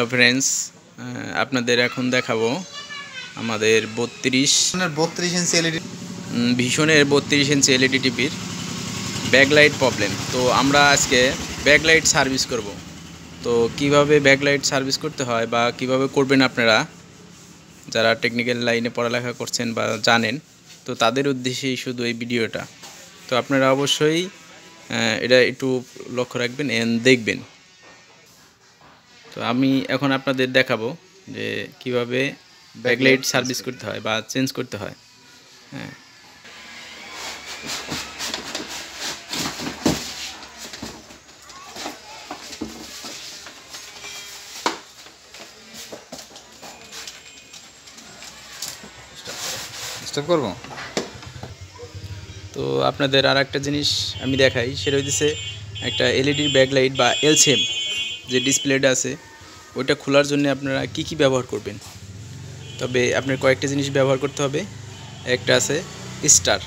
Hello friends, আপনাদের এখন দেখাবো আমাদের 32 ইঞ্চি এলইডি ভীষণের 32 ইঞ্চি এলইডি টিভির ব্যাকলাইট প্রবলেম। তো আমরা আজকে ব্যাকলাইট সার্ভিস করব। তো কিভাবে ব্যাকলাইট সার্ভিস করতে হয় বা কিভাবে করবেন আপনারা যারা টেকনিক্যাল লাইনে পড়ালেখা করছেন বা জানেন, তো তাদের উদ্দেশ্যেই শুধু এই ভিডিওটা। তো আপনারা অবশ্যই এটা একটু লক্ষ্য রাখবেন এন্ড দেখবেন। তো আমি এখন আপনাদের দেখাবো যে কিভাবে ব্যাকলাইট সার্ভিস করতে হয় বা চেঞ্জ করতে হয়। হ্যাঁ, স্টপ করব। তো আপনাদের আর একটা জিনিস আমি দেখাই, সেটা হচ্ছে একটা এলইডির ব্যাকলাইট বা এলসিএম যে ডিসপ্লেটা আছে ওইটা খোলার জন্য আপনারা কি কি ব্যবহার করবেন। তবে আপনার কয়েকটা জিনিস ব্যবহার করতে হবে। একটা আছে স্টার,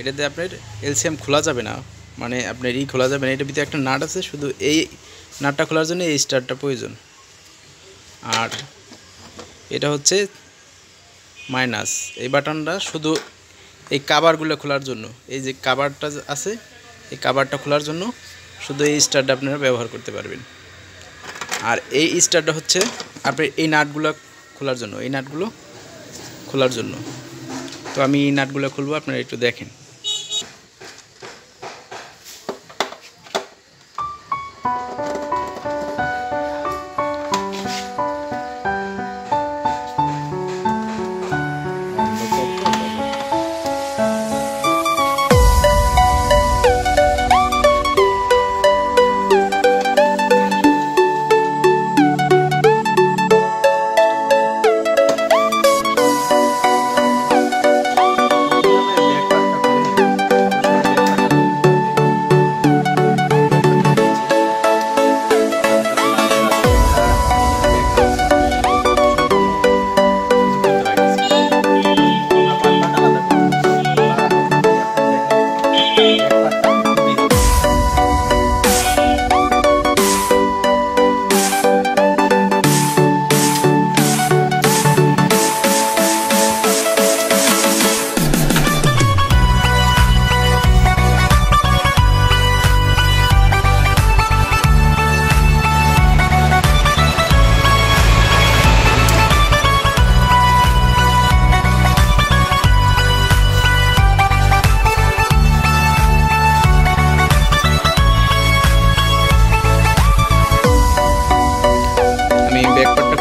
এটাতে আপনার এলসিএম খোলা যাবে না, মানে আপনার খোলা যাবে না, এটার ভিতরে একটা নাট আছে, শুধু এই নাটটা খোলার জন্য এই স্টারটা প্রয়োজন। আর এটা হচ্ছে মাইনাস, এই বাটনটা শুধু এই কাভারগুলো খোলার জন্য, এই যে কাভারটা আছে এই কাভারটা খোলার জন্য শুধু এই স্টারটা আপনারা ব্যবহার করতে পারবেন। আর এই স্টারটা হচ্ছে আপনার এই নাটগুলো খোলার জন্য, এই নাটগুলো খোলার জন্য। তো আমি এই নাটগুলো খুলবো, আপনারা একটু দেখেন।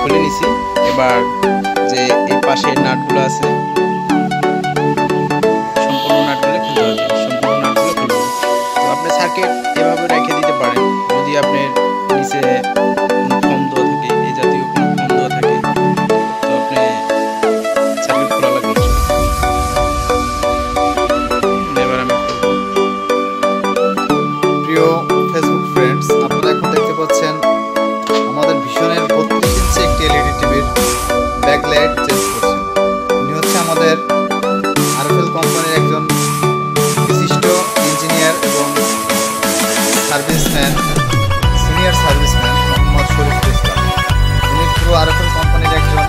খুলে নিছি। এবার যে এই পাশের নাটগুলো আছে সম্পূর্ণ নাটগুলো খুলতে হবে, সম্পূর্ণ নাটগুলো খুলবো। তো আপনি সার্কিট এভাবে রেখে দিতে পারেন, যদি আপনার নিচে কোনো ফোম দেওয়া থাকে, এই জাতীয় কোনো ফোম দেওয়া থাকে, তো আপনি সার্কিট খোলা লাগবে। এবার আমি প্রিয় ফেসবুক ফ্রেন্ডস, আপনারা এখন দেখতে পাচ্ছেন আমাদের ভীষণের 32 ইঞ্চি একটি এলইডি টিভির ব্যাকলাইট চেঞ্জ করছেন। উনি হচ্ছে আমাদের আরএফএল কোম্পানির একজন বিশিষ্ট ইঞ্জিনিয়ার এবং serviceman, senior serviceman Mohammad Shariful Islam. উনি পুরো আরএফএল কোম্পানির একজন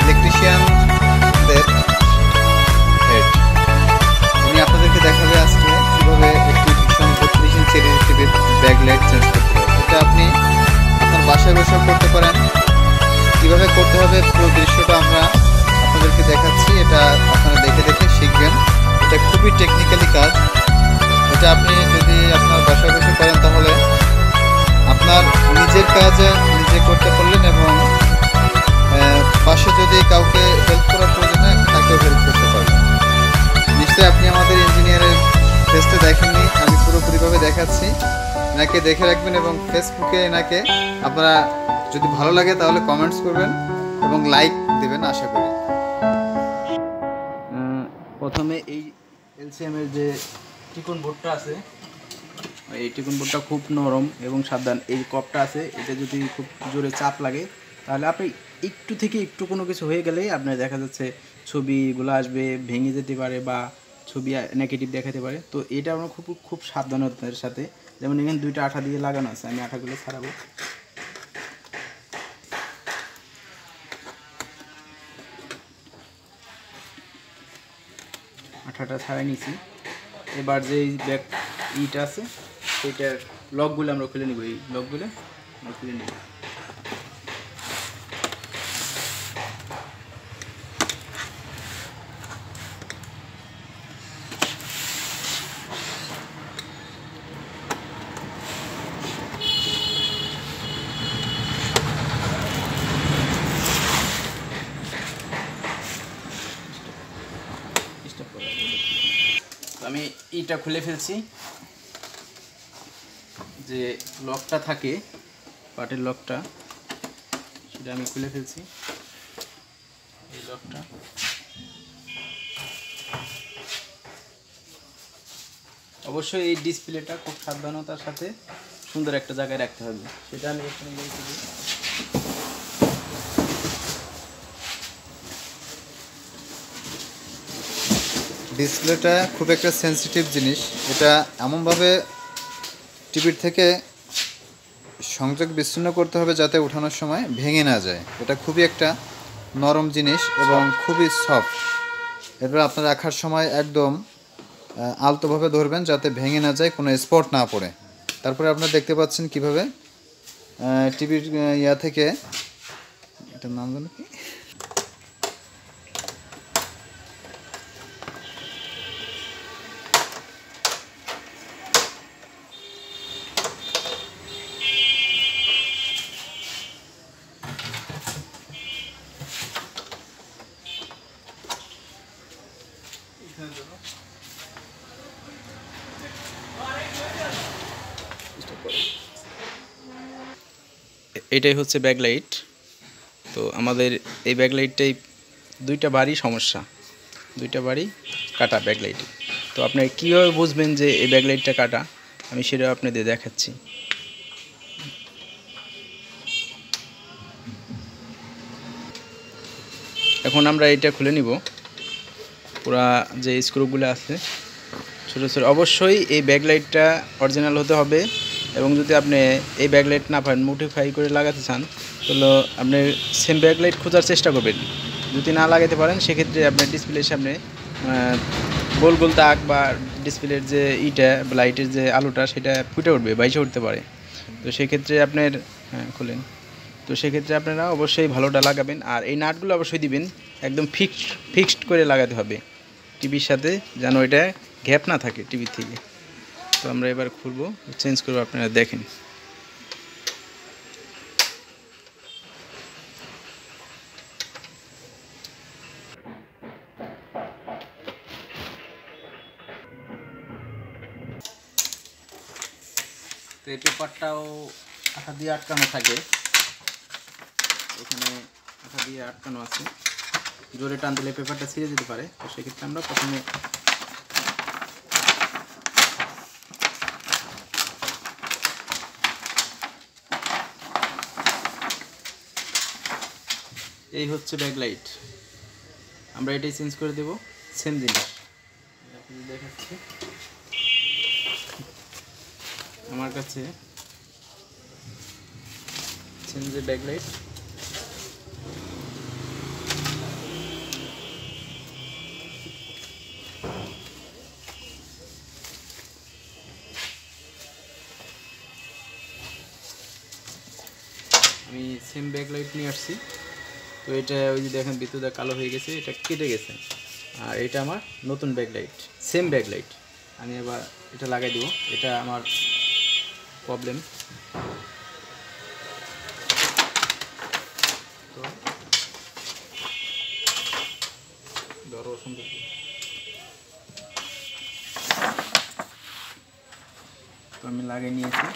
ইলেকট্রিশিয়ানদের হেড। উনি আপনাদেরকে দেখাবে আজকে কীভাবে একটি ভীষণ 32 ইঞ্চি এলইডি টিভির ব্যাকলাইট চেঞ্জ করতে হবে। এটা আপনি আপনার বাসায় বসে করতে পারেন। কীভাবে করতে হবে পুরো দৃশ্যটা আমরা আপনাদেরকে দেখাচ্ছি, এটা আপনারা দেখে দেখে শিখবেন। এটা খুবই টেকনিক্যালি কাজ। এটা আপনি যদি আপনার বাসায় বসে করেন তাহলে আপনার নিজের কাজ নিজে করতে পারলেন এবং পাশে যদি কাউকে হেল্প করার প্রয়োজন হয় তাকেও হেল্প করতে পারবেন। নিশ্চয়ই আপনি আমাদের ইঞ্জিনিয়ারের ফেসটা দেখেননি, আমি পুরোপুরিভাবে দেখাচ্ছি। এনাকে দেখে রাখবেন এবং ফেসবুকে এনাকে আপনারা যদি ভালো লাগে তাহলে কমেন্টস করবেন এবং লাইক দেবেন আশা করি। প্রথমে এই এলসিএমের যে টিকুন বোর্ডটা আছে, এই টিকুন বোর্ডটা খুব নরম এবং সাবধান। এই কপটা আছে, এটা যদি খুব জোরে চাপ লাগে তাহলে আপনি একটু থেকে একটু কোনো কিছু হয়ে গেলে আপনার দেখা যাচ্ছে ছবিগুলো আসবে, ভেঙে যেতে পারে বা ছবি নেগেটিভ দেখাতে পারে। তো এটা আমরা খুব সাবধানতার সাথে, যেমন এখানে দুইটা আঠা দিয়ে লাগানো আছে, আমি আঠাগুলো ছাড়াবো। আঠাটা ছাড়াই নিছি। এবার যে ব্যাক ইটা আছে সেটার লকগুলো আমরা খুলে নিব, এই লকগুলো আমরা খুলে নিব। আমি ইটা খুলে ফেলছি, যে লকটা থাকে পাটের লকটা সেটা আমি খুলে ফেলছি। এই লকটা অবশ্যই এই ডিসপ্লেটা খুব সাবধানতার সাথে সুন্দর একটা জায়গায় রাখতে হবে, সেটা আমি এখানে রেখে দিই। ডিসপ্লেটা খুব একটা সেন্সিটিভ জিনিস, এটা এমনভাবে টিভির থেকে সংযোগ বিচ্ছিন্ন করতে হবে যাতে ওঠানোর সময় ভেঙে না যায়। এটা খুবই একটা নরম জিনিস এবং খুবই সফট। এরপর আপনার রাখার সময় একদম আলতোভাবে ধরবেন যাতে ভেঙে না যায়, কোনো স্পট না পড়ে। তারপরে আপনারা দেখতে পাচ্ছেন কিভাবে টিভির ইয়া থেকে, এটার নাম জানো কি, এটাই হচ্ছে ব্যাকলাইট। তো আমাদের এই ব্যাকলাইটটাই দুইটা বারই সমস্যা, দুইটা বারই কাটা ব্যাকলাইটে। তো আপনি কীভাবে বুঝবেন যে এই ব্যাকলাইটটা কাটা, আমি সেটাও আপনাদের দেখাচ্ছি। এখন আমরা এটা খুলে নিব, পুরা যে স্ক্রুগুলো আছে ছোটো ছোটো। অবশ্যই এই ব্যাকলাইটটা অরিজিনাল হতে হবে, এবং যদি আপনি এই ব্যাকলাইট না পান মডিফাই করে লাগাতে চান তাহলে আপনি সেম ব্যাকলাইট খোঁজার চেষ্টা করবেন। যদি না লাগাতে পারেন সেক্ষেত্রে আপনার ডিসপ্লের সামনে গোল গোল দাগ বা ডিসপ্লের যে ইটা লাইটের যে আলোটা সেটা ফুটে উঠবে, বাইসে উঠতে পারে। তো সেক্ষেত্রে আপনার খুলেন, তো সেক্ষেত্রে আপনারা অবশ্যই ভালোটা লাগাবেন। আর এই নাটগুলো অবশ্যই দিবেন একদম ফিক্সড করে লাগাতে হবে টিভির সাথে, যেন এটা গ্যাপ না থাকে টিভি থেকে। তো আমরা এবার খুলবো, চেঞ্জ করবো, আপনারা দেখেন। তো এই পেপারটাও আঠা দিয়ে আটকানো থাকে, এখানে আঠা দিয়ে আটকানো আছে, জোরে টান দিলে পেপারটা ছিঁড়ে যেতে পারে। তো সেক্ষেত্রে আমরা প্রথমে এই হচ্ছে ব্যাকলাইট, আমরা এটাই চেঞ্জ করে দেব, সেম জিনিস দেখাচ্ছি। আমার কাছে চেঞ্জ ব্যাকলাইট, আমি সেম ব্যাকলাইট নিয়ে আসছি। তো এটা ওই যে দেখেন বিদ্যুৎ কালো হয়ে গেছে, এটা কেটে গেছে। আর এটা আমার নতুন ব্যাকলাইট, সেম ব্যাকলাইট। আমি এবার এটা লাগাই দেবো, এটা আমার প্রবলেম। তো ধরো সুন্দর, তো আমি লাগিয়ে নিয়েছি।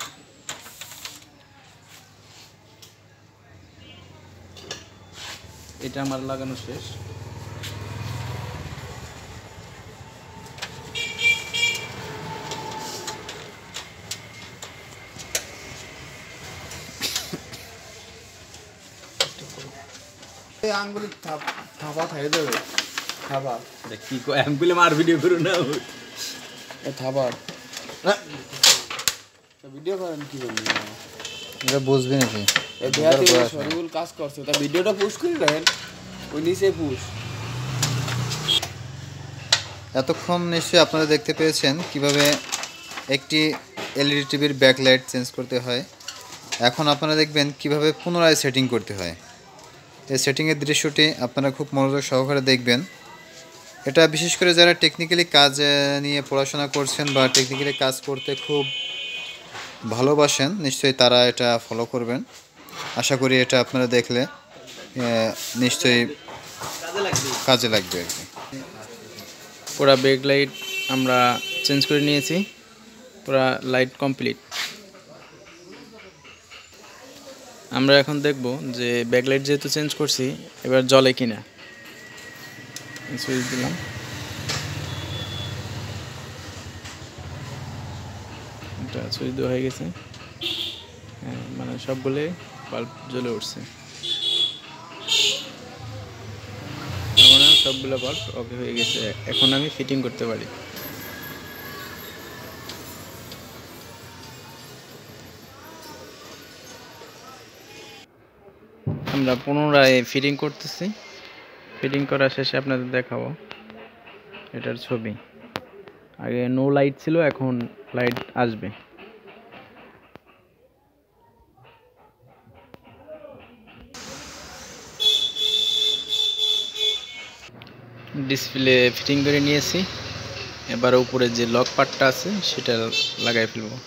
এটা আমার লাগানো শেষ। আঙ্গুলি থাবা থাকে দেবে, থাবা কি আঙ্গুলে মার ভিডিও করো না, থাবা ভিডিও করেন কি বলবো, এটা বুঝবি নাকি? শরীফুল কাজ করছে, তা ভিডিওটা পুশ করে দেন, ওই নিচে পুশ। এতক্ষণ নিশ্চয়ই আপনারা দেখতে পেয়েছেন কিভাবে একটি এলইডি টিভির ব্যাকলাইট চেঞ্জ করতে হয়। এখন আপনারা দেখবেন কিভাবে পুনরায় সেটিং করতে হয়। এই সেটিংয়ের দৃশ্যটি আপনারা খুব মনোযোগ সহকারে দেখবেন। এটা বিশেষ করে যারা টেকনিক্যালি কাজ নিয়ে পড়াশোনা করছেন বা টেকনিক্যালি কাজ করতে খুব ভালোবাসেন, নিশ্চয়ই তারা এটা ফলো করবেন। আশা করি এটা আপনারা দেখলে নিশ্চয়ই কাজে লাগবে আর কি। পুরা ব্যাকলাইট আমরা চেঞ্জ করে নিয়েছি, পুরা লাইট কমপ্লিট। আমরা এখন দেখব যে ব্যাকলাইট যেহেতু চেঞ্জ করছি এবার জ্বলে কিনা। সুইচ দিলাম, এটা সুইচ দেওয়া হয়ে গেছে। হ্যাঁ, মানে সবগুলো বাল্ব জ্বলে উঠছে, মানে সবগুলো বাল্ব ওকে হয়ে গেছে। এখন আমি ফিটিং করতে পারি। আমরা পুনরায় ফিটিং করতেছি। ফিটিং করা শেষে আপনাদের দেখাবো এটার ছবি। আগে নো লাইট ছিল, এখন লাইট আসবে। ডিসপ্লে ফিটিং করে নিয়েছি, এবার উপরে যে লক পার্টটা আছে সেটা লাগাই ফেলবো।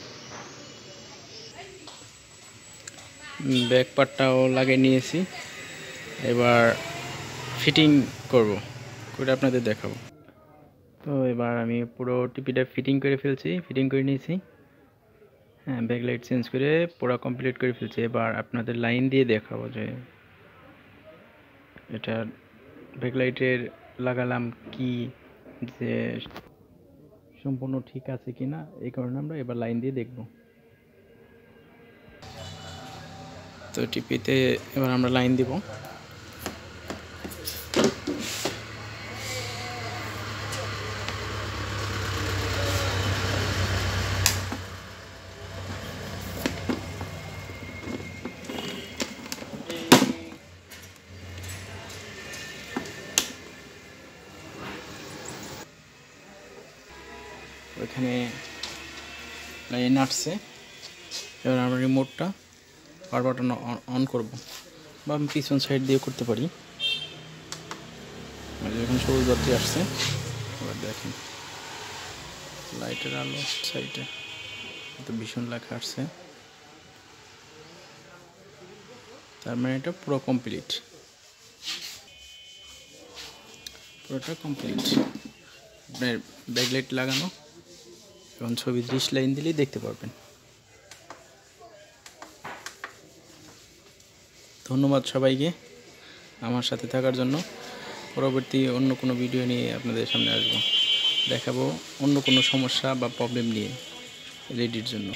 ব্যাক পার্টটাও লাগিয়ে নিয়েছি, এবার ফিটিং করব, করে আপনাদের দেখাবো। তো এবার আমি পুরো টিপিটা ফিটিং করে ফেলছি, ফিটিং করে নিয়েছি। হ্যাঁ, ব্যাকলাইট চেঞ্জ করে পুরো কমপ্লিট করে ফেলছি। এবার আপনাদের লাইন দিয়ে দেখাবো যে এটা ব্যাকলাইটের লাগালাম কি, যে সম্পূর্ণ ঠিক আছে কিনা। এই কারণে আমরা এবার লাইন দিয়ে দেখব। তো টিপিতে এবার আমরা লাইন দিব। ওইখানে লাইন আসছে, এবার আমরা রিমোটটা পাওয়ার বাটন অন করব, বা আমি পিছন সাইড দিয়ে করতে পারি। যখন সবুজ বাতি আসছে, এবার দেখেন লাইটের আলো সাইডে তো ভীষণ লেখা আসছে, তার মানে এটা পুরো কমপ্লিট, পুরোটা কমপ্লিট। আপনার ব্যাকলাইট লাগানো, এখন ছবি 30 লাইন দিলেই দেখতে পারবেন। ধন্যবাদ সবাইকে আমার সাথে থাকার জন্য। পরবর্তী অন্য কোনো ভিডিও নিয়ে আপনাদের সামনে আসবো, দেখাবো অন্য কোনো সমস্যা বা প্রবলেম নিয়ে রেডির জন্য।